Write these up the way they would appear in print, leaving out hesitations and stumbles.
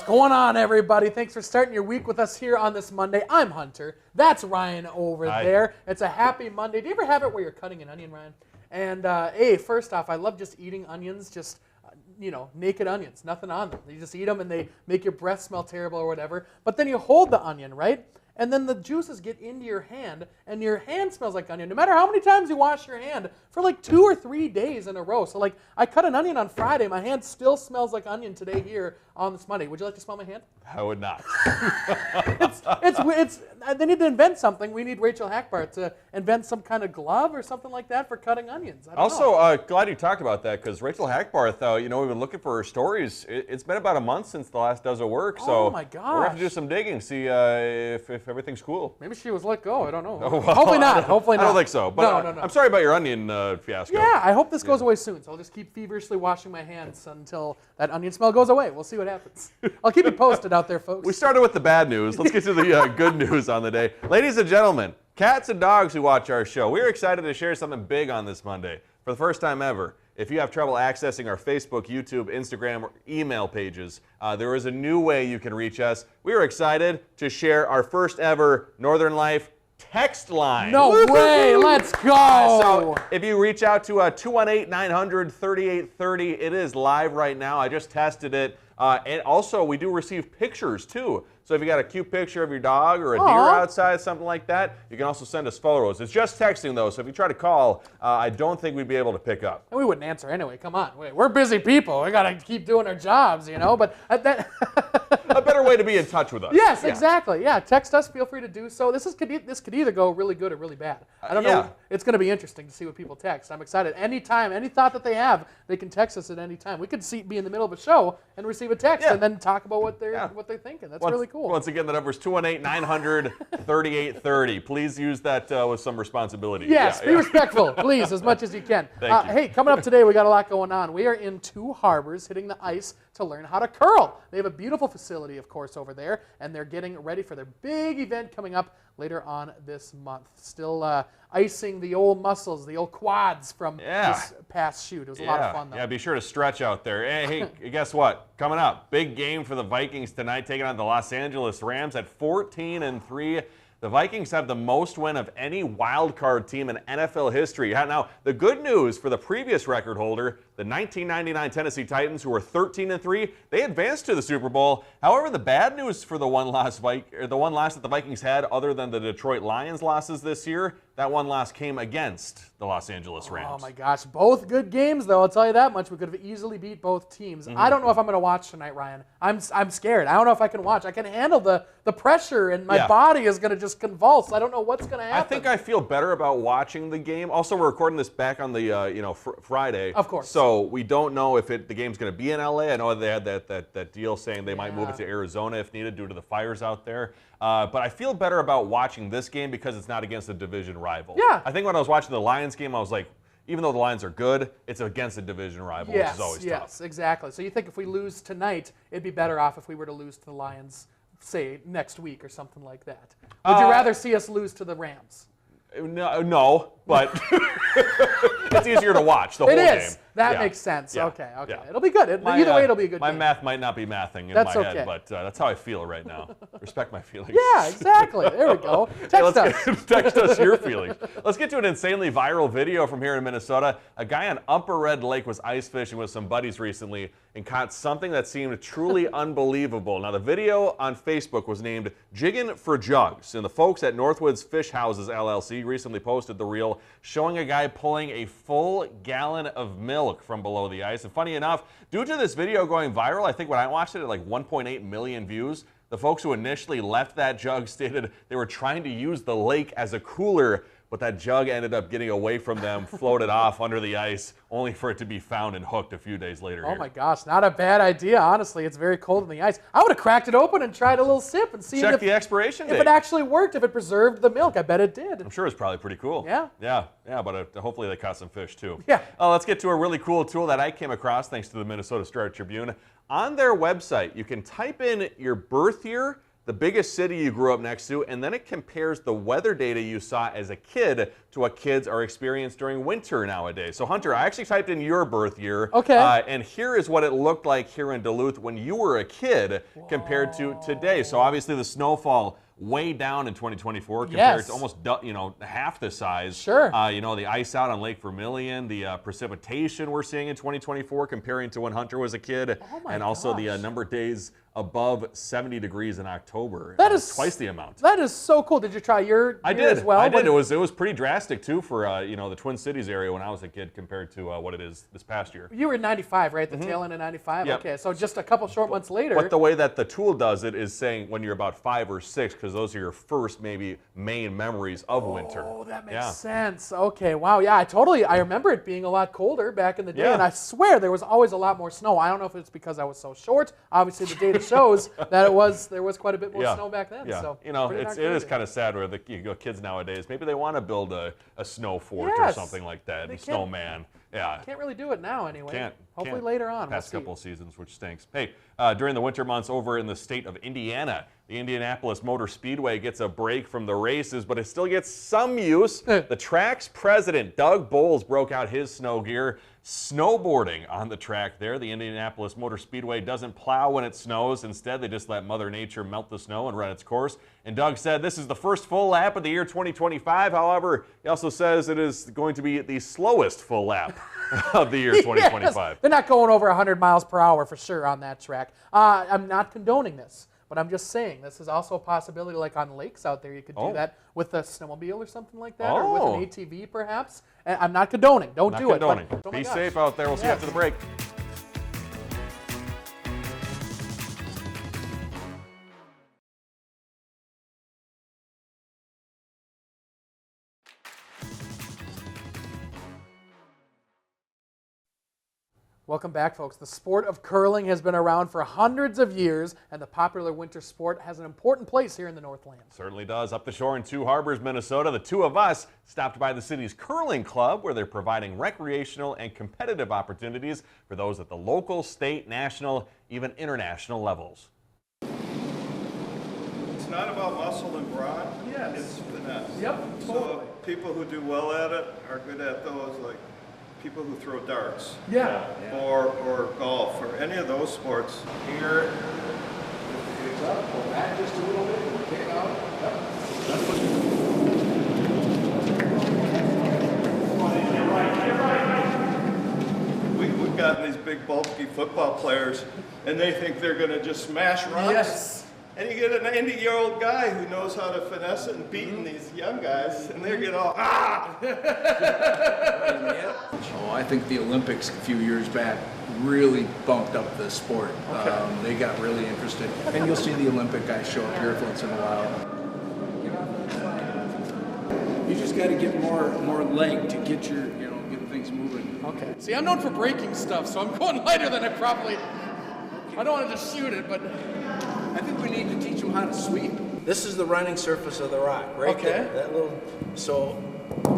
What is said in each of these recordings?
going on, everybody? Thanks for starting your week with us here on this Monday. I'm Hunter. That's Ryan over there. It's a happy Monday. Do you ever have it where you're cutting an onion, Ryan? And, hey, first off, I love just eating onions, just, naked onions, nothing on them. You just eat them and they make your breath smell terrible or whatever. But then you hold the onion, right? And then the juices get into your hand, and your hand smells like onion, no matter how many times you wash your hand for like 2 or 3 days in a row. So, I cut an onion on Friday. My hand still smells like onion today here on this Monday. Would you like to smell my hand? I would not. They need to invent something. We need Rachel Hackbart to invent some kind of glove or something like that for cutting onions. I don't know. Glad you talked about that, because Rachel Hackbarth, we've been looking for her stories. It's been about a month since the last Does It Work, so oh my gosh. we're going to have to do some digging, see if everything's cool. Maybe she was let go. I don't know. Oh, well, Hopefully not. Hopefully not. I don't think so. But no. I'm sorry about your onion fiasco. Yeah, I hope this goes away soon. So I'll just keep feverishly washing my hands until that onion smell goes away. We'll see what happens. I'll keep you posted out there, folks. We started with the bad news. Let's get to the good news on the day. Ladies and gentlemen, cats and dogs who watch our show, we're excited to share something big on this Monday. For the first time ever, if you have trouble accessing our Facebook, YouTube, Instagram, or email pages, there is a new way you can reach us. We are excited to share our first ever Northern Life text line. No way, let's go. So if you reach out to 218-900-3830, it is live right now. I just tested it. And also, we do receive pictures, too. So if you got a cute picture of your dog or a deer outside, something like that, you can also send us photos. It's just texting, though, so if you try to call, I don't think we'd be able to pick up. And we wouldn't answer anyway. Come on. We're busy people. We got to keep doing our jobs, But that a better way to be in touch with us. Yes, exactly. Yeah, text us. Feel free to do so. This could either go really good or really bad. I don't know. It's going to be interesting to see what people text. I'm excited. Anytime, any thought that they have, they can text us at any time. We could be in the middle of a show and receive a text and then talk about what they're thinking. That's really cool. Once again, the number is 218-900-3830. Please use that with some responsibility. Yes, be respectful, please, as much as you can. Thank you. Hey, coming up today, we got a lot going on. We are in Two Harbors hitting the ice to learn how to curl. They have a beautiful facility, of course, over there, and they're getting ready for their big event coming up later on this month. Still icing the old muscles, the old quads from this past shoot. It was a lot of fun, though. Yeah, be sure to stretch out there. Hey, guess what? Coming up, big game for the Vikings tonight, taking on the Los Angeles Rams at 14-3. The Vikings have the most win of any wild card team in NFL history. Now, the good news for the previous record holder, the 1999 Tennessee Titans, who were 13-3, they advanced to the Super Bowl. However, the bad news for the one loss that the Vikings had, other than the Detroit Lions losses this year, that one loss came against the Los Angeles Rams. Oh my gosh, both good games though. I'll tell you that much. We could have easily beat both teams. I don't know if I'm going to watch tonight, Ryan. I'm scared. I don't know if I can watch. I can handle the pressure, and my body is going to just convulse. I don't know what's going to happen. I think I feel better about watching the game. Also, we're recording this back on the Friday. Of course. So we don't know if the game's going to be in LA. I know they had that deal saying they might move it to Arizona if needed due to the fires out there. But I feel better about watching this game because it's not against a division rival. Yeah. I think when I was watching the Lions game, I was like, even though the Lions are good, it's against a division rival, which is always tough. Yes, exactly. So you think if we lose tonight, it'd be better off if we were to lose to the Lions, say, next week or something like that? Would you rather see us lose to the Rams? No, but it's easier to watch the whole game. It is. That makes sense. Yeah. Okay. Yeah. It'll be good. Either way, it'll be a good My game. math might not be mathing in my head, but that's how I feel right now. Respect my feelings. Yeah, exactly. There we go. Text us. Text us your feelings. Let's get to an insanely viral video from here in Minnesota. A guy on Upper Red Lake was ice fishing with some buddies recently and caught something that seemed truly unbelievable. Now, the video on Facebook was named Jiggin' for Jugs, and the folks at Northwoods Fish Houses LLC recently posted the reel showing a guy pulling a full gallon of milk from below the ice. And funny enough, due to this video going viral, I think when I watched it at like 1.8 million views, the folks who initially left that jug stated they were trying to use the lake as a cooler, but that jug ended up getting away from them, floated off under the ice, only for it to be found and hooked a few days later. Oh my gosh, not a bad idea, honestly. It's very cold in the ice. I would have cracked it open and tried a little sip and see Check the expiration date. If it actually worked, if it preserved the milk. I bet it did. I'm sure it's probably pretty cool. Yeah. Yeah, but hopefully they caught some fish too. Yeah. Let's get to a really cool tool that I came across thanks to the Minnesota Star Tribune. On their website, you can type in your birth year the biggest city you grew up next to, and then it compares the weather data you saw as a kid to what kids are experiencing during winter nowadays. So Hunter, I actually typed in your birth year, and here is what it looked like here in Duluth when you were a kid compared to today. So obviously the snowfall way down in 2024 compared to almost half the size. Sure. The ice out on Lake Vermilion, the precipitation we're seeing in 2024 comparing to when Hunter was a kid, and also the number of days above 70 degrees in October. That is twice the amount. That is so cool. Did you try your I did as well? I did. It was pretty drastic too for the Twin Cities area when I was a kid compared to what it is this past year. You were in 95, right? The tail end of 95? Yep. Okay, so just a couple short months later. But the way that the tool does it is saying when you're about 5 or 6, because those are your first maybe main memories of winter. Oh, that makes sense. Okay, wow. Yeah, I remember it being a lot colder back in the day, and I swear there was always a lot more snow. I don't know if it's because I was so short. Obviously, the data shows that there was quite a bit more snow back then. Yeah. So it is kind of sad where the kids nowadays, maybe they want to build a snow fort or something like that, a snowman. Yeah. Can't really do it now anyway. Hopefully can't. later on. Past couple of seasons, which stinks. Hey, during the winter months over in the state of Indiana, the Indianapolis Motor Speedway gets a break from the races, but it still gets some use. The track's president, Doug Bowles, broke out his snow gear, snowboarding on the track there. The Indianapolis Motor Speedway doesn't plow when it snows. Instead, they just let Mother Nature melt the snow and run its course. And Doug said this is the first full lap of the year 2025. However, he also says it is going to be the slowest full lap of the year 2025. Yes, they're not going over 100 miles per hour for sure on that track. I'm not condoning this, but I'm just saying this is also a possibility, like on lakes out there. You could do that with a snowmobile or something like that, or with an ATV perhaps. And I'm not condoning. Don't do it. But, Be safe out there. We'll see you after the break. Welcome back, folks. The sport of curling has been around for hundreds of years, and the popular winter sport has an important place here in the Northland. Certainly does. Up the shore in Two Harbors, Minnesota, the two of us stopped by the city's curling club, where they're providing recreational and competitive opportunities for those at the local, state, national, even international levels. It's not about muscle and brawn. Yes. It's finesse. Yep, totally. So people who do well at it are good at those, like people who throw darts, or golf, or any of those sports. Here, it's up, pull back just a little bit, we'll kick out. We've gotten these big, bulky football players, and they think they're going to just smash rocks. Yes. And you get an 90-year-old guy who knows how to finesse it and beating these young guys, and they get all, Oh, I think the Olympics a few years back really bumped up the sport. They got really interested. And you'll see the Olympic guys show up here once in a while. You just got to get more leg to get your, get things moving. Okay. See, I'm known for breaking stuff, so I'm going lighter than I probably. I don't want to just shoot it, but. I think we need to teach them how to sweep. This is the running surface of the rock, right there. That little, so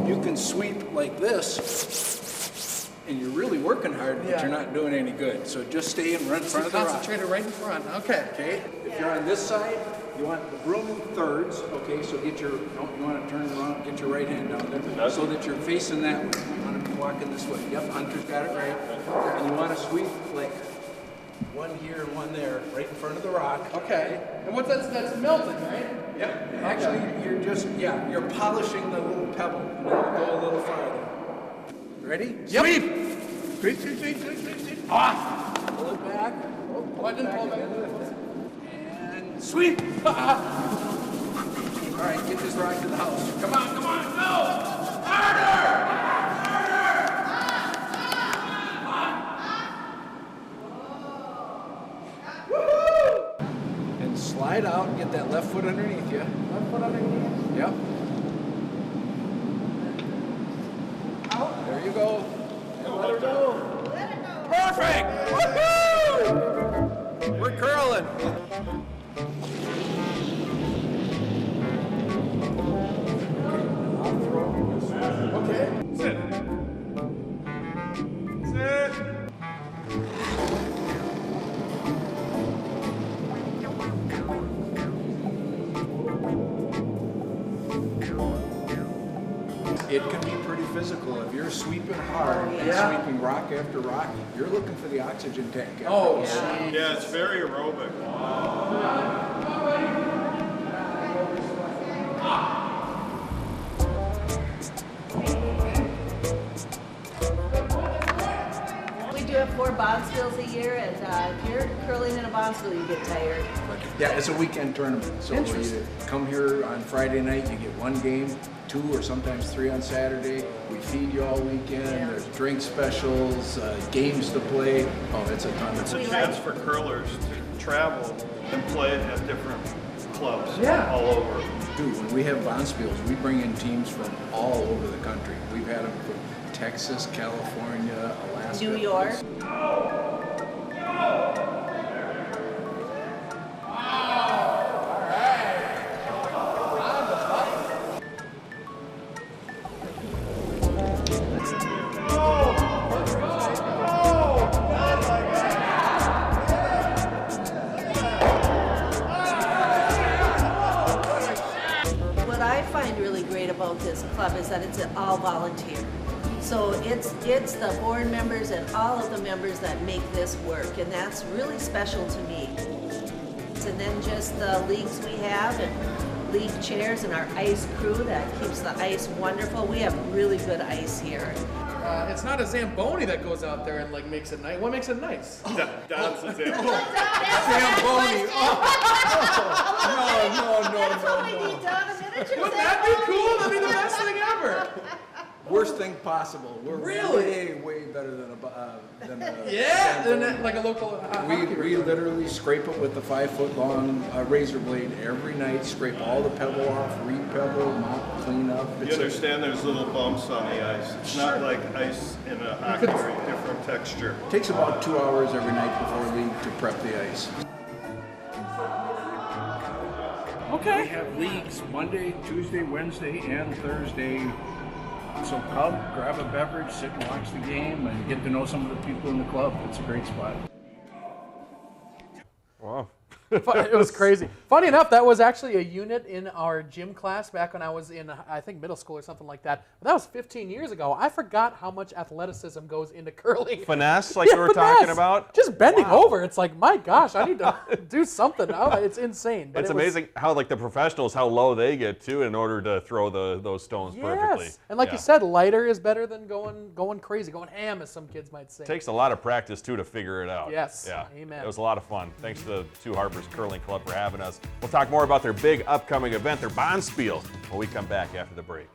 you can sweep like this, and you're really working hard, but you're not doing any good. So just stay in front of the rock. Concentrate right in front. Okay. Okay. If you're on this side, you want the broom in thirds. Okay. So get your, you want to turn around, get your right hand down there, so that you're facing that way. You want to be walking this way. Yep. Hunter's got it right. And you want to sweep like. One here and one there, right in front of the rock. Okay. And what's that's melting, right? Yep. Actually, you're just, you're polishing the little pebble. And it'll go a little farther. Ready? Yep. Sweep! Sweep, sweep, sweep, sweep, sweep, sweep. Ah! Pull it back. I didn't pull it back. And sweep! All right, get this rock to the house. Come on, go! Harder! Slide out and get that left foot underneath you. Left foot underneath. Yep. Out. There you go. And let her go. Perfect! Woohoo! We're curling. Okay. sit. Sit. it can be pretty physical. If you're sweeping hard and sweeping rock after rock, you're looking for the oxygen tank. Oh, yeah, it's very aerobic. We do have 4 bonspiels a year, and if you're curling in a bonspiel, you get tired. Yeah, it's a weekend tournament. So you come here on Friday night, you get 1 game, 2 or sometimes 3 on Saturday. We feed you all weekend. There's drink specials, games to play. Oh, it's a ton. It's a chance for curlers to travel and play at different clubs all over. Dude, when we have bonspiels, we bring in teams from all over the country. We've had them from Texas, California, Alaska. New York. What I find really great about this club is that it's all volunteer. So it's the board members and all of the members that make this work, and that's really special to me. And then just the leagues we have and league chairs and our ice crew that keeps the ice wonderful. We have really good ice here. It's not a Zamboni that goes out there and like makes it nice. What makes it nice? Don's a Zamboni. Zamboni. That's what we need, Don, a miniature Wouldn't that be cool? That'd be the best thing ever. Worst thing possible. We're Really? way better than a Yeah, than like a local hockey We rink. literally scrape it with the 5-foot-long razor blade every night. Scrape all the pebble off, re-pebble, mop, clean up. You understand there's little bumps on the ice. It's not like ice in a hockey rink, different texture. It takes about 2 hours every night before league to prep the ice. Okay. We have leagues Monday, Tuesday, Wednesday, and Thursday. So come, grab a beverage, sit and watch the game, and get to know some of the people in the club. It's a great spot. Wow. It was crazy. Funny enough, that was actually a unit in our gym class back when I was in, I think, middle school or something like that. But that was 15 years ago. I forgot how much athleticism goes into curling. Finesse, like you were talking about? Just bending over. It's like, my gosh, I need to do something. Oh, it's insane. But It's amazing how like the professionals, how low they get too in order to throw those stones perfectly. Yes. And like you said, lighter is better than going crazy, going ham, as some kids might say. Takes a lot of practice too to figure it out. Yes. Yeah. Amen. It was a lot of fun. Thanks to the Two Harpers Curling Club for having us. We'll talk more about their big upcoming event, their Bonspiel, when we come back after the break.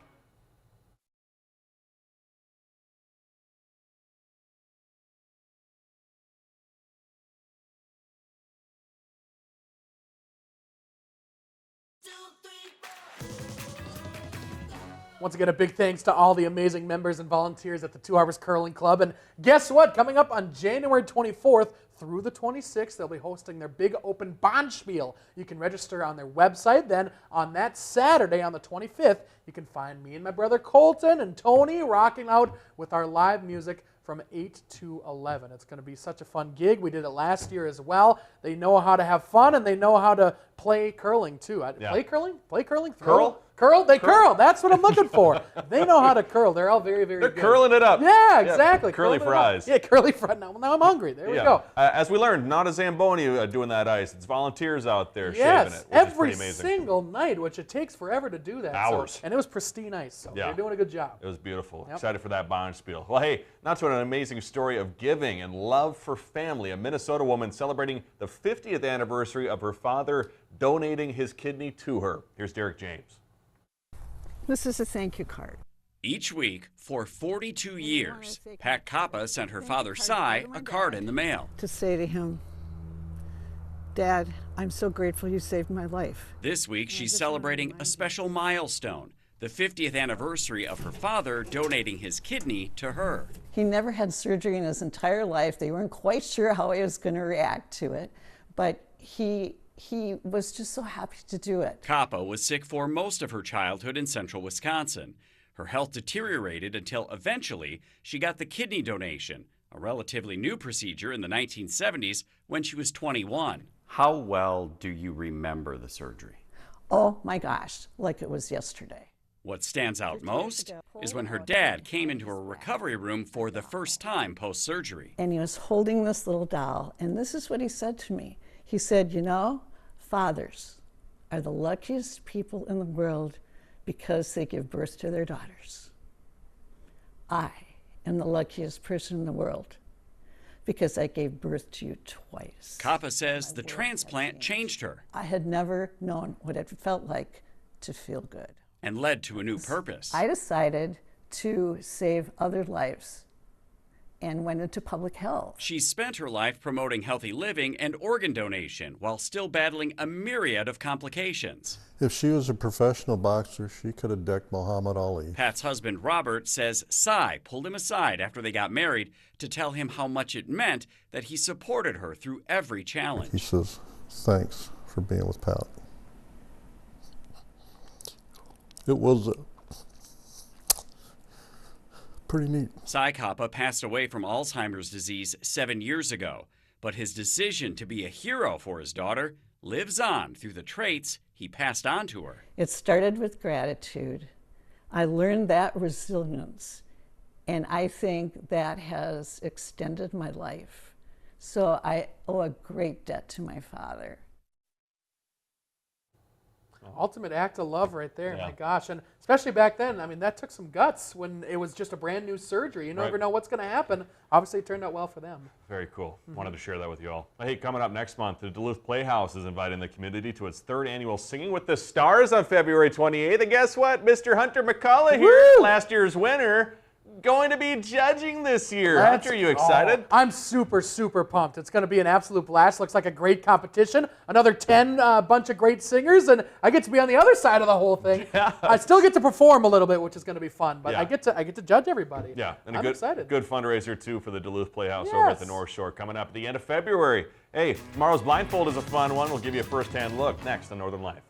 Once again, a big thanks to all the amazing members and volunteers at the Two Harbors Curling Club. And guess what? Coming up on January 24th through the 26th, they'll be hosting their big open Bonspiel. You can register on their website. Then on that Saturday, on the 25th, you can find me and my brother Colton and Tony rocking out with our live music from 8 to 11. It's going to be such a fun gig. We did it last year as well. They know how to have fun, and they know how to play curling, too. Yeah. Play curling? Play curling? Curl? Curl? They curl. That's what I'm looking for. They know how to curl. They're all very, very good. They're curling it up. Yeah, exactly. Curly Curling it up. fries. Yeah, curly fries. Now I'm hungry. There we go. As we learned, not a Zamboni doing that ice. It's volunteers out there shaving Yes, it, which is every pretty amazing. single night, which it takes forever to do that. Hours. So, and it was pristine ice, so Yeah. they're doing a good job. It was beautiful. Yep. Excited for that Bonspiel. Well, hey, now to an amazing story of giving and love for family. A Minnesota woman celebrating the 50th anniversary of her father donating his kidney to her. Here's Derek James. This is a thank you card. Each week for 42 years, Pat Kappa sent her father Cy a card in the mail. To say to him, Dad, I'm so grateful you saved my life. This week she's celebrating a special milestone, the 50th anniversary of her father donating his kidney to her. He never had surgery in his entire life. They weren't quite sure how he was going to react to it, but he was just so happy to do it. Kappa was sick for most of her childhood in central Wisconsin. Her health deteriorated until eventually she got the kidney donation, a relatively new procedure in the 1970s when she was 21. How well do you remember the surgery? Oh my gosh, like it was yesterday. What stands out most is when her dad came into her recovery room for the first time post-surgery. And he was holding this little doll, and this is what he said to me. He said, you know, fathers are the luckiest people in the world because they give birth to their daughters. I am the luckiest person in the world because I gave birth to you twice. Kappa says the transplant changed her. I had never known what it felt like to feel good. And led to a new purpose. I decided to save other lives and went into public health. She spent her life promoting healthy living and organ donation while still battling a myriad of complications. If she was a professional boxer, she could have decked Muhammad Ali. Pat's husband, Robert, says Cy pulled him aside after they got married to tell him how much it meant that he supported her through every challenge. He says, thanks for being with Pat. It was pretty neat. Cy Kappa passed away from Alzheimer's disease 7 years ago, but his decision to be a hero for his daughter lives on through the traits he passed on to her. It started with gratitude. I learned that resilience, and I think that has extended my life. So I owe a great debt to my father. Ultimate act of love right there. Yeah. My gosh. And especially back then, I mean, that took some guts when it was just a brand new surgery. You never know what's going to happen. Obviously, it turned out well for them. Very cool. Wanted to share that with you all. Hey, coming up next month, the Duluth Playhouse is inviting the community to its 3rd annual Singing with the Stars on February 28th. And guess what? Mr. Hunter McCullough here, last year's winner, going to be judging this year. Hunter, are you excited? I'm super, super pumped. It's going to be an absolute blast. Looks like a great competition. Another 10 bunch of great singers, and I get to be on the other side of the whole thing. Yes. I still get to perform a little bit, which is going to be fun, but I get to judge everybody. Yeah, and I'm excited. Good fundraiser too for the Duluth Playhouse over at the North Shore coming up at the end of February. Hey, tomorrow's Blindfold is a fun one. We'll give you a first-hand look next on Northern Life.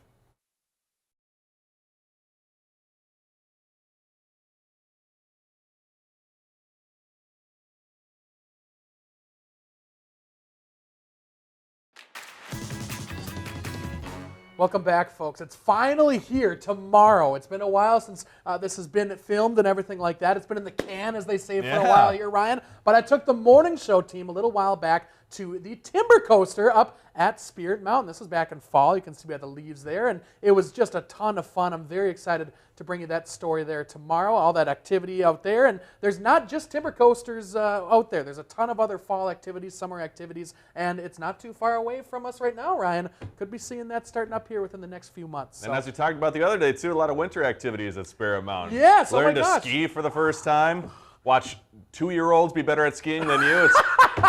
Welcome back, folks. It's finally here tomorrow. It's been a while since this has been filmed and everything like that. It's been in the can, as they say, for a while here, Ryan. But I took the morning show team a little while back to the Timber Coaster up at Spirit Mountain. This was back in fall. You can see we had the leaves there, and it was just a ton of fun. I'm very excited to bring you that story there tomorrow, all that activity out there. And there's not just timber coasters out there. There's a ton of other fall activities, summer activities, and it's not too far away from us right now, Ryan. Could be seeing that starting up here within the next few months. And as we talked about the other day, too, a lot of winter activities at Spirit Mountain. Yes, Learn to ski for the first time. Watch 2-year-olds be better at skiing than you.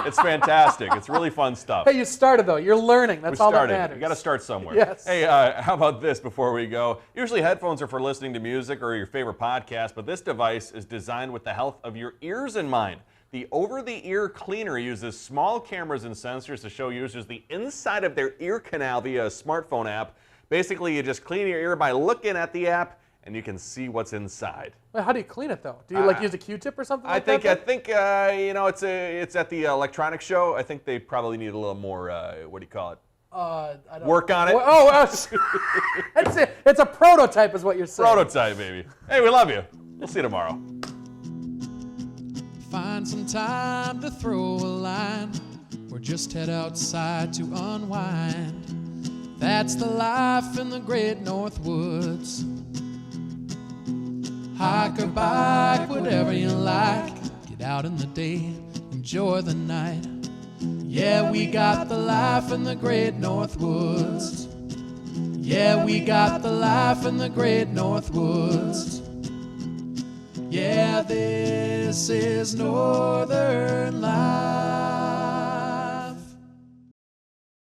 It's fantastic. It's really fun stuff. Hey, you started, though. You're learning. That's all that matters. You got to start somewhere. Yes. Hey, how about this before we go? Usually headphones are for listening to music or your favorite podcast, but this device is designed with the health of your ears in mind. The over-the-ear cleaner uses small cameras and sensors to show users the inside of their ear canal via a smartphone app. Basically, you just clean your ear by looking at the app, and you can see what's inside. Well, how do you clean it though? Do you use a Q-tip or something like that? I think you know, it's at the electronics show. I think they probably need a little more. What do you call it? I don't Work know. on it. That's it. It's a prototype, is what you're saying. Prototype, baby. Hey, we love you. We'll see you tomorrow. Find some time to throw a line, or just head outside to unwind. That's the life in the great North Woods. Hike or bike, whatever you like. Get out in the day, enjoy the night. Yeah, we got the life in the great North Woods. Yeah, we got the life in the great North Woods. Yeah, this is Northern Life.